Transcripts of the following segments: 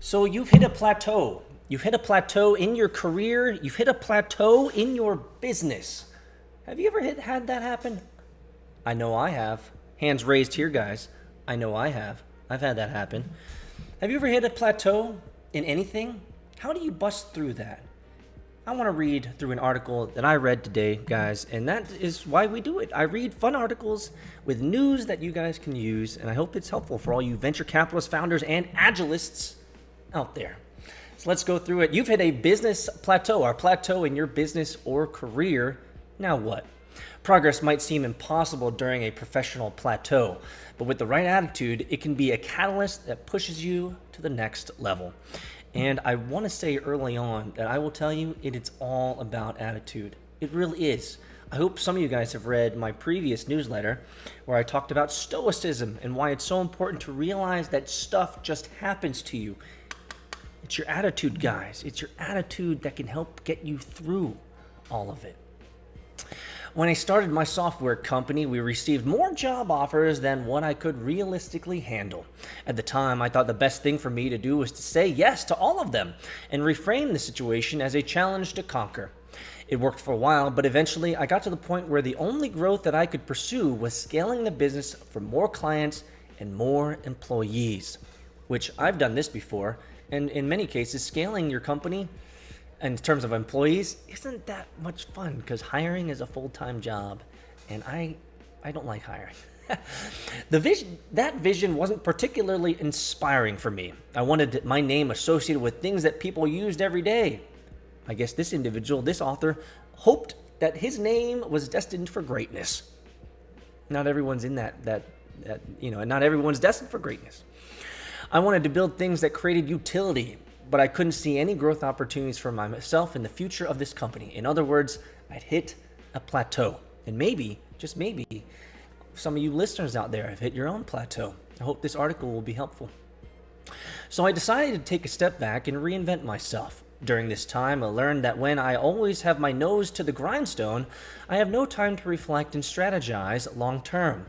So you've hit a plateau. You've hit a plateau in your career. You've hit a plateau in your business. Have you ever had that happen? I know I have. Hands raised here, guys. I know I have. I've had that happen. Have you ever hit a plateau in anything? How do you bust through that? I want to read through an article that I read today, guys, and that is why we do it. I read fun articles with news that you guys can use, and I hope it's helpful for all you venture capitalists, founders, and agilists out there. So let's go through it. You've hit a business plateau, or plateau in your business or career. Now what? Progress might seem impossible during a professional plateau, but with the right attitude, it can be a catalyst that pushes you to the next level. And I want to say early on that I will tell you it's all about attitude. It really is. I hope some of you guys have read my previous newsletter where I talked about stoicism and why it's so important to realize that stuff just happens to you. It's your attitude, guys. It's your attitude that can help get you through all of it. When I started my software company, we received more job offers than what I could realistically handle. At the time, I thought the best thing for me to do was to say yes to all of them and reframe the situation as a challenge to conquer. It worked for a while, but eventually I got to the point where the only growth that I could pursue was scaling the business for more clients and more employees, which I've done this before. And in many cases, scaling your company in terms of employees isn't that much fun because hiring is a full-time job, and I don't like hiring. That vision wasn't particularly inspiring for me. I wanted my name associated with things that people used every day. I guess this author, hoped that his name was destined for greatness. Not everyone's in not everyone's destined for greatness. I wanted to build things that created utility, but I couldn't see any growth opportunities for myself in the future of this company. In other words, I'd hit a plateau. And maybe, just maybe, some of you listeners out there have hit your own plateau. I hope this article will be helpful. So I decided to take a step back and reinvent myself. During this time, I learned that when I always have my nose to the grindstone, I have no time to reflect and strategize long term.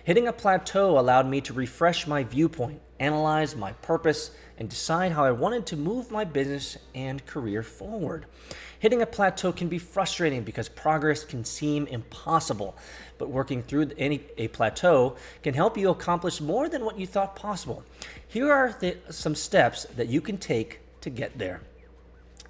Hitting a plateau allowed me to refresh my viewpoint, analyze my purpose, and decide how I wanted to move my business and career forward. Hitting a plateau can be frustrating because progress can seem impossible, but working through a plateau can help you accomplish more than what you thought possible. Here are some steps that you can take to get there.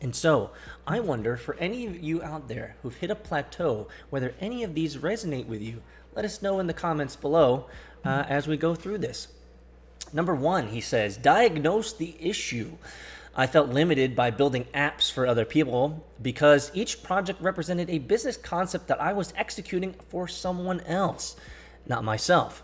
And so, I wonder, for any of you out there who've hit a plateau, whether any of these resonate with you. Let us know in the comments below as we go through this. Number 1, he says, diagnose the issue. I felt limited by building apps for other people because each project represented a business concept that I was executing for someone else, not myself.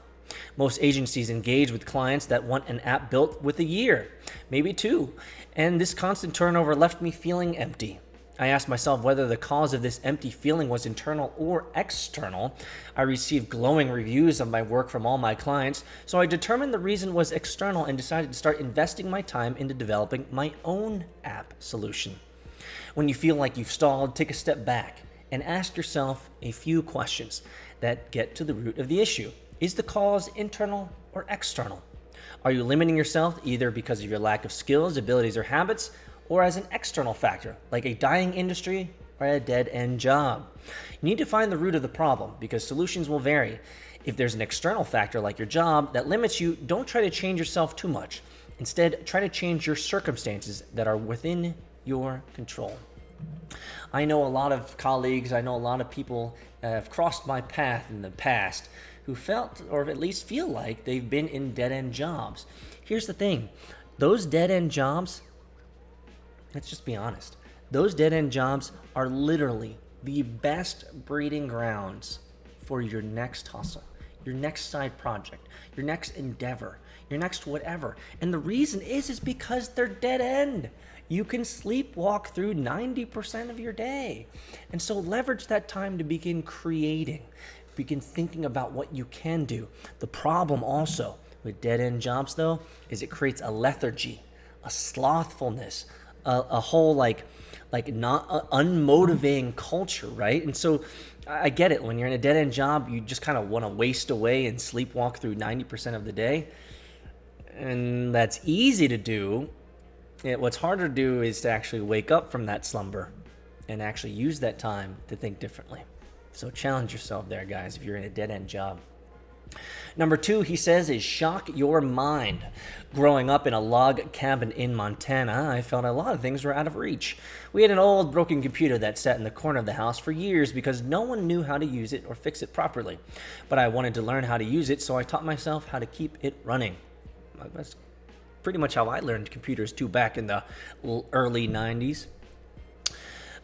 Most agencies engage with clients that want an app built with a year, maybe 2, and this constant turnover left me feeling empty. I asked myself whether the cause of this empty feeling was internal or external. I received glowing reviews of my work from all my clients, so I determined the reason was external and decided to start investing my time into developing my own app solution. When you feel like you've stalled, take a step back and ask yourself a few questions that get to the root of the issue. Is the cause internal or external? Are you limiting yourself either because of your lack of skills, abilities, or habits, or as an external factor, like a dying industry or a dead-end job? You need to find the root of the problem because solutions will vary. If there's an external factor like your job that limits you, don't try to change yourself too much. Instead, try to change your circumstances that are within your control. I know a lot of colleagues, I know a lot of people have crossed my path in the past who felt, or at least feel like, they've been in dead-end jobs. Here's the thing, those dead-end jobs, let's just be honest, those dead-end jobs are literally the best breeding grounds for your next hustle, your next side project, your next endeavor, your next whatever. And the reason is because they're dead end. You can sleepwalk through 90% of your day. And so leverage that time to begin creating, begin thinking about what you can do. The problem also with dead-end jobs, though, is it creates a lethargy, a slothfulness, a whole like not unmotivating culture, right? And so I get it. When you're in a dead-end job, you just kind of want to waste away and sleepwalk through 90% of the day. And that's easy to do What's harder to do is to actually wake up from that slumber and actually use that time to think differently. So challenge yourself there, guys, if you're in a dead-end job. Number 2, he says, is shock your mind. Growing up in a log cabin in Montana, I felt a lot of things were out of reach. We had an old broken computer that sat in the corner of the house for years because no one knew how to use it or fix it properly. But I wanted to learn how to use it, so I taught myself how to keep it running. That's pretty much how I learned computers too, back in the early 90s.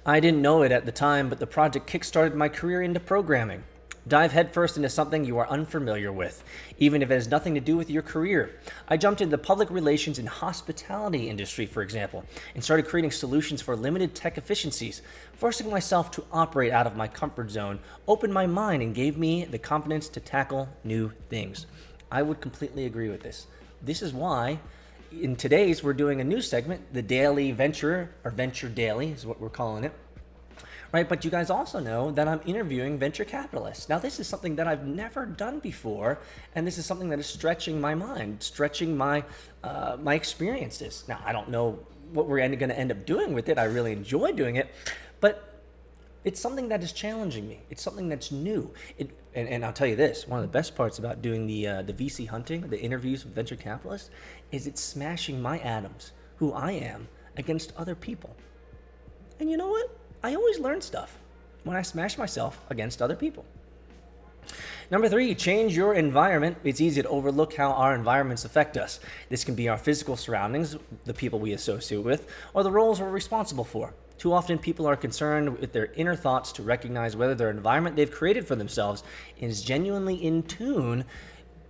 I didn't know it at the time, but the project kickstarted my career into programming. Dive headfirst into something you are unfamiliar with, even if it has nothing to do with your career. I jumped into the public relations and hospitality industry, for example, and started creating solutions for limited tech efficiencies. Forcing myself to operate out of my comfort zone opened my mind and gave me the confidence to tackle new things. I would completely agree with this. This is why in today's we're doing a new segment, the Daily Venture, or Venture Daily is what we're calling it. Right, but you guys also know that I'm interviewing venture capitalists. Now, this is something that I've never done before, and this is something that is stretching my mind, stretching my my experiences. Now, I don't know what we're going to end up doing with it. I really enjoy doing it, but it's something that is challenging me. It's something that's new. And I'll tell you this: one of the best parts about doing the VC hunting, the interviews with venture capitalists, is it's smashing my atoms, who I am, against other people. And you know what? I always learn stuff when I smash myself against other people. Number 3, change your environment. It's easy to overlook how our environments affect us. This can be our physical surroundings, the people we associate with, or the roles we're responsible for. Too often, people are concerned with their inner thoughts to recognize whether their environment they've created for themselves is genuinely in tune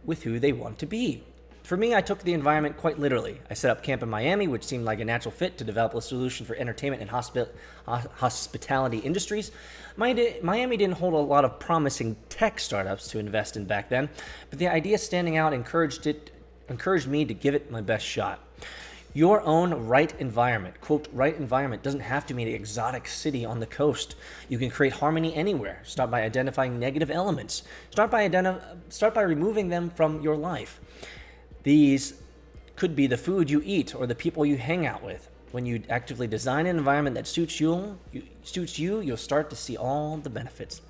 with who they want to be. For me, I took the environment quite literally. I set up camp in Miami, which seemed like a natural fit to develop a solution for entertainment and hospitality industries. Miami didn't hold a lot of promising tech startups to invest in back then, but the idea standing out encouraged me to give it my best shot. Your own right environment, quote, right environment, doesn't have to mean an exotic city on the coast. You can create harmony anywhere. Start by identifying negative elements. Start by removing them from your life. These could be the food you eat or the people you hang out with. When you actively design an environment that suits you, you'll start to see all the benefits.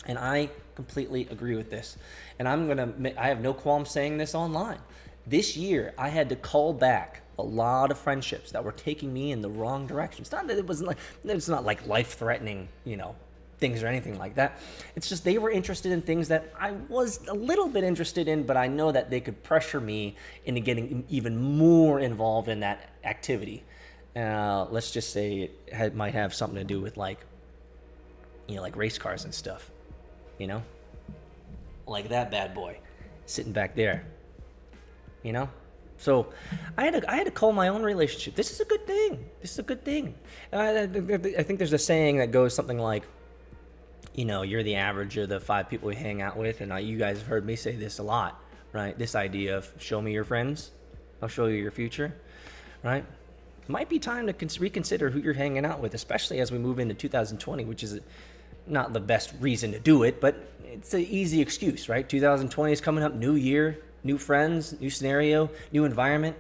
And I completely agree with this. And I have no qualm saying this online. This year, I had to call back a lot of friendships that were taking me in the wrong direction. It's not that it's not like life-threatening, things or anything like that. It's just they were interested in things that I was a little bit interested in, but I know that they could pressure me into getting even more involved in that activity. Let's just say it might have something to do with like race cars and stuff, like that bad boy sitting back there, So I had to call my own relationship. This is a good thing. I think there's a saying that goes something like, you're the average of the 5 people you hang out with. And you guys have heard me say this a lot, right? This idea of show me your friends, I'll show you your future, right? It might be time to reconsider who you're hanging out with, especially as we move into 2020, which is not the best reason to do it, but it's an easy excuse, right? 2020 is coming up, new year, new friends, new scenario, new environment.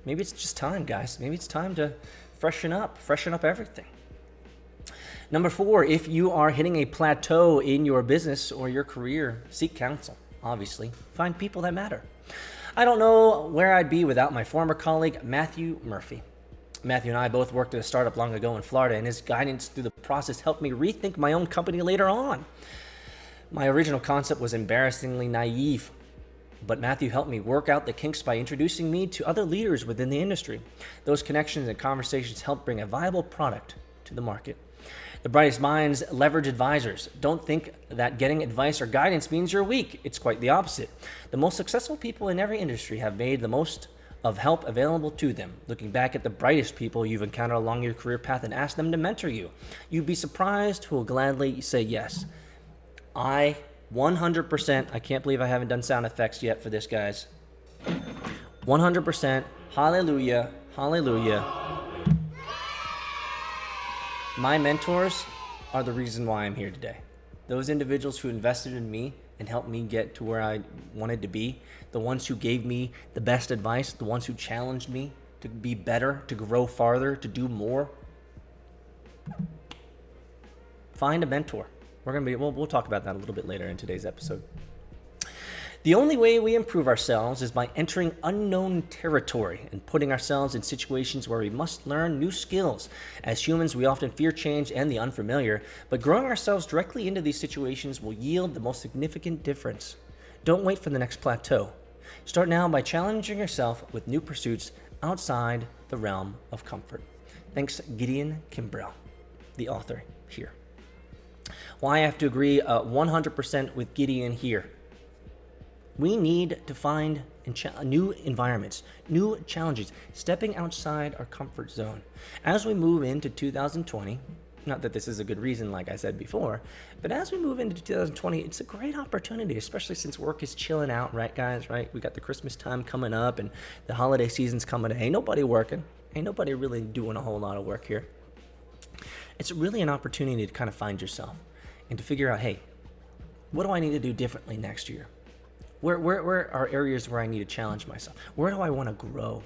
Maybe it's just time, guys. Maybe it's time to freshen up everything. Number 4, if you are hitting a plateau in your business or your career, seek counsel, obviously. Find people that matter. I don't know where I'd be without my former colleague, Matthew Murphy. Matthew and I both worked at a startup long ago in Florida, and his guidance through the process helped me rethink my own company later on. My original concept was embarrassingly naive, but Matthew helped me work out the kinks by introducing me to other leaders within the industry. Those connections and conversations helped bring a viable product to the market. The brightest minds leverage advisors. Don't think that getting advice or guidance means you're weak. It's quite the opposite. The most successful people in every industry have made the most of help available to them. Looking back at the brightest people you've encountered along your career path and ask them to mentor you, you'd be surprised who will gladly say yes. I 100%, I can't believe I haven't done sound effects yet for this, guys. 100%, hallelujah, hallelujah. My mentors are the reason why I'm here today. Those individuals who invested in me and helped me get to where I wanted to be, the ones who gave me the best advice, the ones who challenged me to be better, to grow farther, to do more, find a mentor. We'll talk about that a little bit later in today's episode. The only way we improve ourselves is by entering unknown territory and putting ourselves in situations where we must learn new skills. As humans, we often fear change and the unfamiliar, but growing ourselves directly into these situations will yield the most significant difference. Don't wait for the next plateau. Start now by challenging yourself with new pursuits outside the realm of comfort. Thanks, Gideon Kimbrell, the author here. Well, I have to agree 100% with Gideon here. We need to find new environments, new challenges, stepping outside our comfort zone. As we move into 2020, not that this is a good reason, like I said before, but as we move into 2020, it's a great opportunity, especially since work is chilling out, right, guys, right? We got the Christmas time coming up and the holiday season's coming. Ain't nobody working. Ain't nobody really doing a whole lot of work here. It's really an opportunity to kind of find yourself and to figure out, hey, what do I need to do differently next year? Where are areas where I need to challenge myself? Where do I want to grow?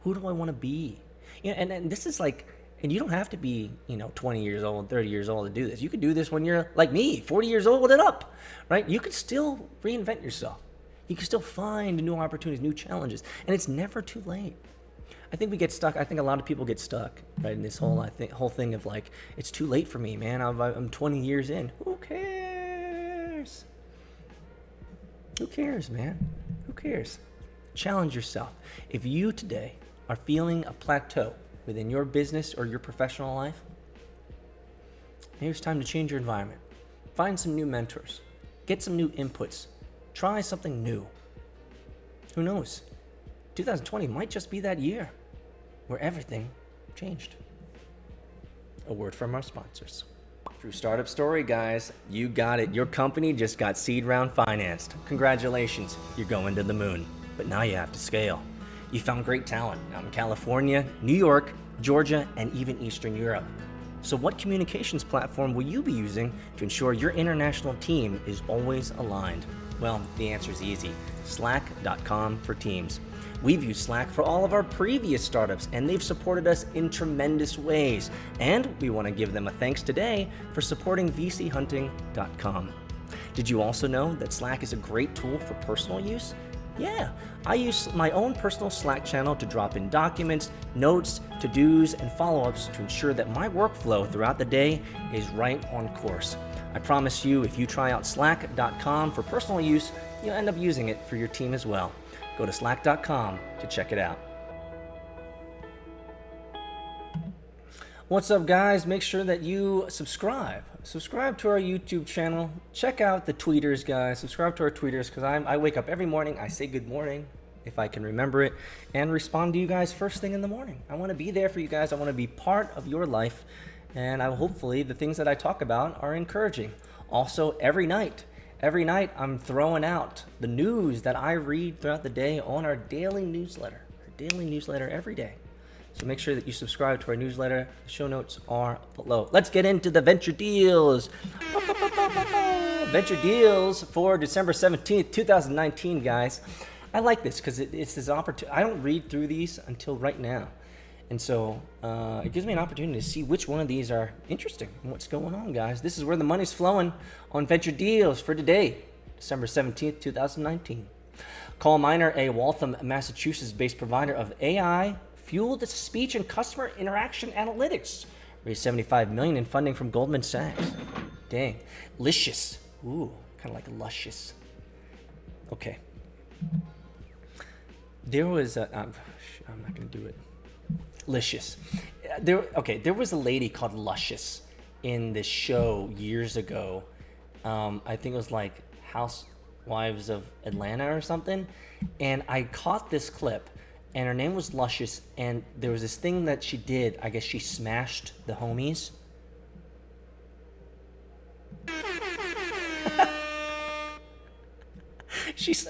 Who do I want to be? You know, and this is like, and you don't have to be, 20 years old, 30 years old to do this. You could do this when you're like me, 40 years old and up, right? You could still reinvent yourself. You can still find new opportunities, new challenges, and it's never too late. I think we get stuck. I think a lot of people get stuck, right, in this whole thing of like, it's too late for me, man. I'm 20 years in. Who cares? Who cares, man? Who cares? Challenge yourself. If you today are feeling a plateau within your business or your professional life, maybe it's time to change your environment. Find some new mentors. Get some new inputs. Try something new. Who knows? 2020 might just be that year where everything changed. A word from our sponsors. True startup story, guys. You got it. Your company just got seed round financed. Congratulations. You're going to the moon. But now you have to scale. You found great talent out in California, New York, Georgia, and even Eastern Europe. So what communications platform will you be using to ensure your international team is always aligned? Well, the answer is easy. Slack.com for Teams. We've used Slack for all of our previous startups, and they've supported us in tremendous ways. And we want to give them a thanks today for supporting vchunting.com. Did you also know that Slack is a great tool for personal use? Yeah, I use my own personal Slack channel to drop in documents, notes, to-dos, and follow-ups to ensure that my workflow throughout the day is right on course. I promise you, if you try out slack.com for personal use, you'll end up using it for your team as well. Go to slack.com to check it out. What's up, guys? Make sure that you subscribe. Subscribe to our YouTube channel. Check out the tweeters, guys. Subscribe to our tweeters because I wake up every morning. I say good morning if I can remember it and respond to you guys first thing in the morning. I want to be there for you guys. I want to be part of your life. And hopefully the things that I talk about are encouraging. Also, every night I'm throwing out the news that I read throughout the day on our daily newsletter. Every day. So make sure that you subscribe to our newsletter. The show notes are below. Let's get into the venture deals. Venture deals for December 17th, 2019, guys. I like this because it's this opportunity. I don't read through these until right now. And so it gives me an opportunity to see which one of these are interesting and what's going on, guys. This is where the money's flowing on venture deals for today, December 17th, 2019. Call Miner, a Waltham, Massachusetts-based provider of AI-fueled speech and customer interaction analytics. Raised $75 million in funding from Goldman Sachs. Dang. Licious. Ooh, kind of like luscious. Okay. There was a... I'm not going to do it. Licious. There was a lady called Luscious in this show years ago. I think it was like Housewives of Atlanta or something. And I caught this clip, and her name was Luscious, and there was this thing that she did. I guess she smashed the homies.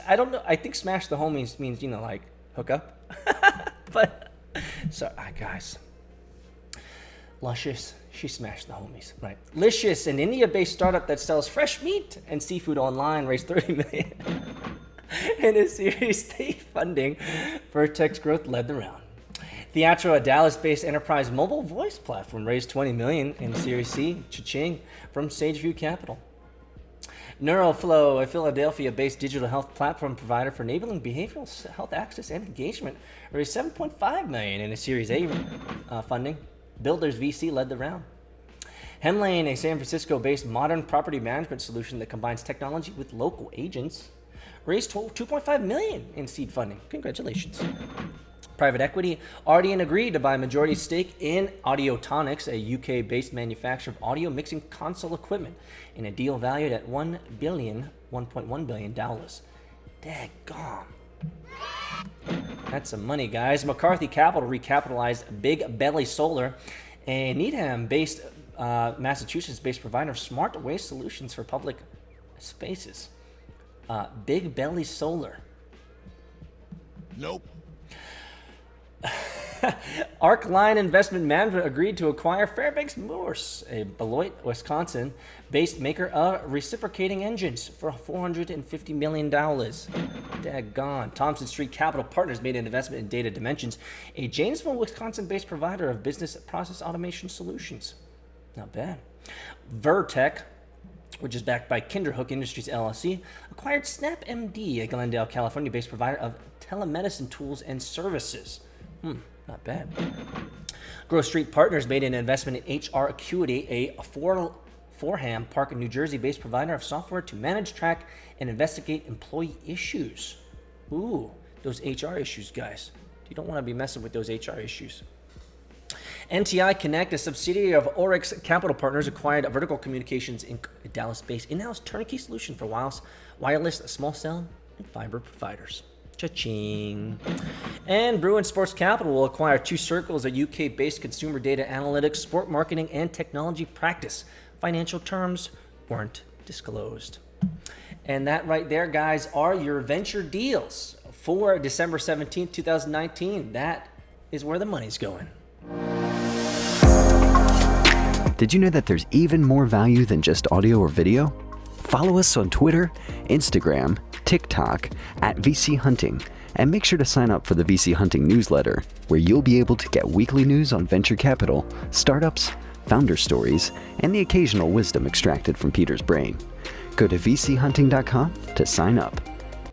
I don't know. I think smash the homies means, like hook up. But... So, guys, Luscious, she smashed the homies, right? Licious, an India-based startup that sells fresh meat and seafood online, raised $30 million in a Series A funding. Vertex Growth led the round. Theatro, a Dallas-based enterprise mobile voice platform, raised $20 million in Series C, cha-ching, from Sageview Capital. NeuroFlow, a Philadelphia-based digital health platform provider for enabling behavioral health access and engagement, raised $7.5 million in a Series A funding. Builders VC led the round. Hemlane, a San Francisco-based modern property management solution that combines technology with local agents, raised $2.5 million in seed funding. Congratulations. Private equity, Ardian agreed to buy a majority stake in Audiotonics, a UK-based manufacturer of audio mixing console equipment, in a deal valued at $1.1 billion. Daggone. That's some money, guys. McCarthy Capital recapitalized Big Belly Solar, a Needham-based, Massachusetts-based provider of smart waste solutions for public spaces. Big Belly Solar. Nope. Arcline Investment Management agreed to acquire Fairbanks Morse, a Beloit, Wisconsin-based maker of reciprocating engines, for $450 million. Daggone. Thompson Street Capital Partners made an investment in Data Dimensions, a Janesville, Wisconsin-based provider of business process automation solutions. Not bad. Vertec, which is backed by Kinderhook Industries LLC, acquired SnapMD, a Glendale, California-based provider of telemedicine tools and services. Not bad. Grove Street Partners made an investment in HR Acuity, a Forham Park, New Jersey-based provider of software to manage, track, and investigate employee issues. Ooh, those HR issues, guys. You don't want to be messing with those HR issues. NTI Connect, a subsidiary of Oryx Capital Partners, acquired Vertical Communications Inc., a Dallas-based in-house turnkey solution for wireless, small cell, and fiber providers. Cha-ching. And Bruin Sports Capital will acquire Two Circles, a UK-based consumer data analytics, sport marketing, and technology practice. Financial terms weren't disclosed. And that right there, guys, are your venture deals for December 17th, 2019. That is where the money's going. Did you know that there's even more value than just audio or video? Follow us on Twitter, Instagram, TikTok at VC Hunting, and make sure to sign up for the VC Hunting newsletter, where you'll be able to get weekly news on venture capital, startups, founder stories, and the occasional wisdom extracted from Peter's brain. Go to vchunting.com to sign up.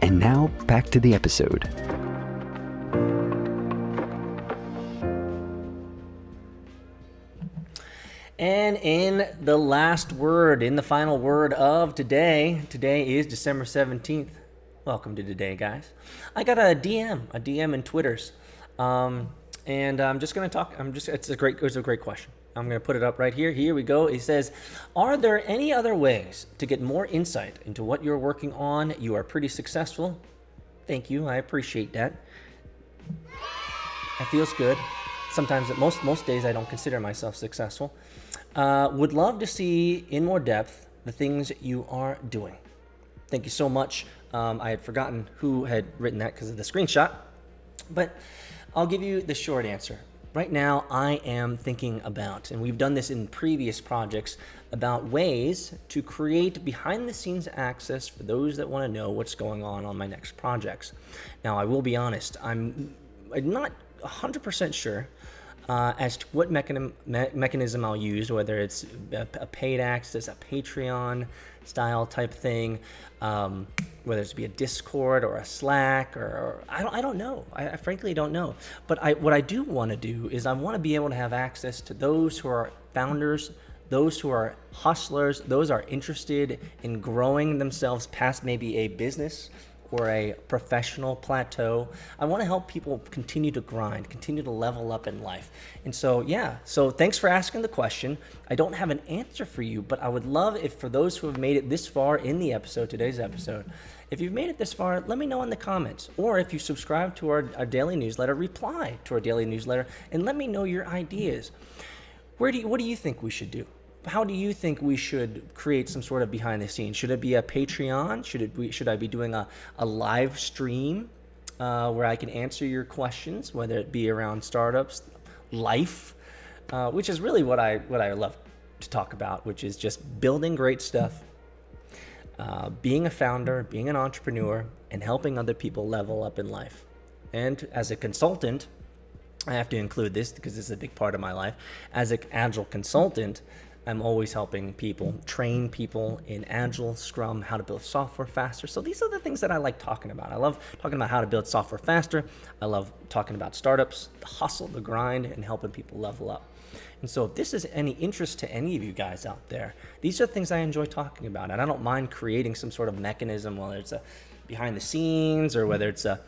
And now back to the episode. And in the last word, in the final word of today is December 17th. Welcome to today, guys. I got a DM in Twitters. And I'm just going to talk. It's a great question. I'm going to put it up right here. Here we go. It says, are there any other ways to get more insight into what you're working on? You are pretty successful. Thank you. I appreciate that. It feels good. Sometimes, most days, I don't consider myself successful. Would love to see in more depth the things you are doing. Thank you so much. I had forgotten who had written that because of the screenshot, but I'll give you the short answer. Right now, I am thinking about, and we've done this in previous projects, about ways to create behind-the-scenes access for those that want to know what's going on my next projects. Now, I will be honest, I'm not 100% sure as to what mechanism I'll use, whether it's a paid access, a Patreon style type thing, whether it's be a Discord or a Slack, or I don't know. I frankly don't know. But what I do want to do is I want to be able to have access to those who are founders, those who are hustlers, those are interested in growing themselves past maybe a business or a professional plateau. I want to help people continue to grind, continue to level up in life. And so thanks for asking the question. I don't have an answer for you, but I would love if, for those who have made it this far in the episode, today's episode, if you've made it this far, let me know in the comments. Or if you subscribe to our daily newsletter, reply to our daily newsletter and let me know your ideas. What do you think we should do? How do you think we should create some sort of behind the scenes? Should it be a Patreon? Should I be doing a live stream where I can answer your questions, whether it be around startups, life, which is really what I love to talk about, which is just building great stuff, being a founder, being an entrepreneur, and helping other people level up in life. And as a consultant, I have to include this because this is a big part of my life. As an Agile consultant, I'm always helping people, train people in Agile, Scrum, how to build software faster. So these are the things that I like talking about. I love talking about how to build software faster. I love talking about startups, the hustle, the grind, and helping people level up. And so if this is any interest to any of you guys out there, these are things I enjoy talking about. And I don't mind creating some sort of mechanism, whether it's a behind the scenes or whether it's a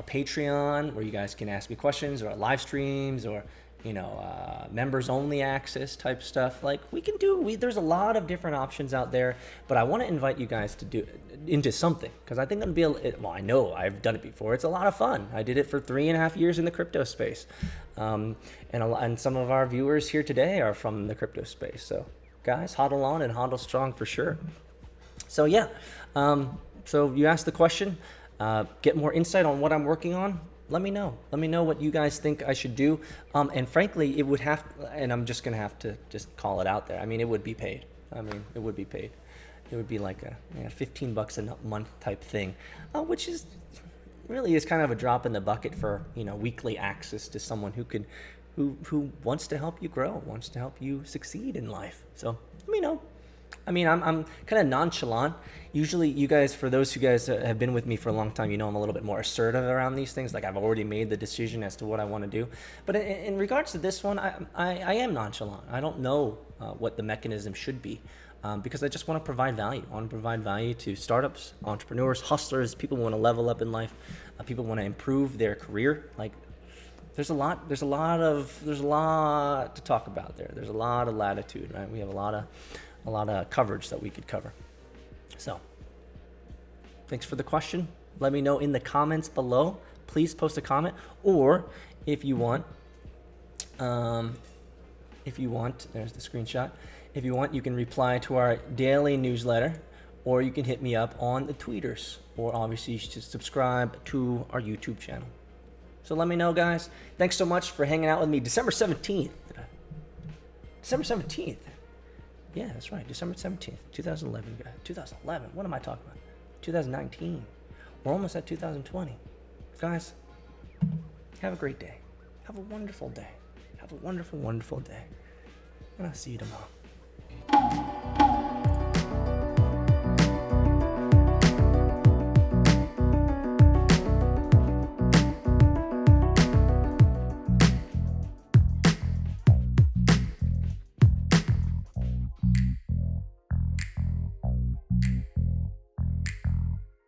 Patreon where you guys can ask me questions, or live streams, or members only access type stuff. Like there's a lot of different options out there, but I want to invite you guys to do into something, because I think it'll be I know I've done it before. It's a lot of fun. I did it for 3.5 years in the crypto space, and some of our viewers here today are from the crypto space. So guys, hodl on and hodl strong for sure. So yeah, so you asked the question. Get more insight on what I'm working on. Let me know. Let me know what you guys think I should do. And frankly, it would have, and I'm just gonna have to just call it out there. I mean, it would be paid. It would be paid. It would be like a $15 a month type thing, which is really is kind of a drop in the bucket for weekly access to someone who wants to help you grow, wants to help you succeed in life. So let me know. I'm kind of nonchalant. Usually you guys, for those who guys have been with me for a long time, I'm a little bit more assertive around these things. Like I've already made the decision as to what I want to do. But in regards to this one, I am nonchalant. I don't know what the mechanism should be, because I just want to provide value. I want to provide value to startups, entrepreneurs, hustlers, people who want to level up in life, people who want to improve their career. Like there's a lot to talk about there. There's a lot of latitude, right? We have a lot of coverage that we could cover. So thanks for the question. Let me know in the comments below. Please post a comment, or if you want, there's the screenshot. If you want, you can reply to our daily newsletter, or you can hit me up on the tweeters, or obviously you should subscribe to our YouTube channel. So let me know, guys. Thanks so much for hanging out with me. December 17th. Yeah, that's right. December 17th, 2011, guys. 2011. What am I talking about? 2019. We're almost at 2020. Guys, have a great day. Have a wonderful day. Have a wonderful, wonderful day. And I'll see you tomorrow.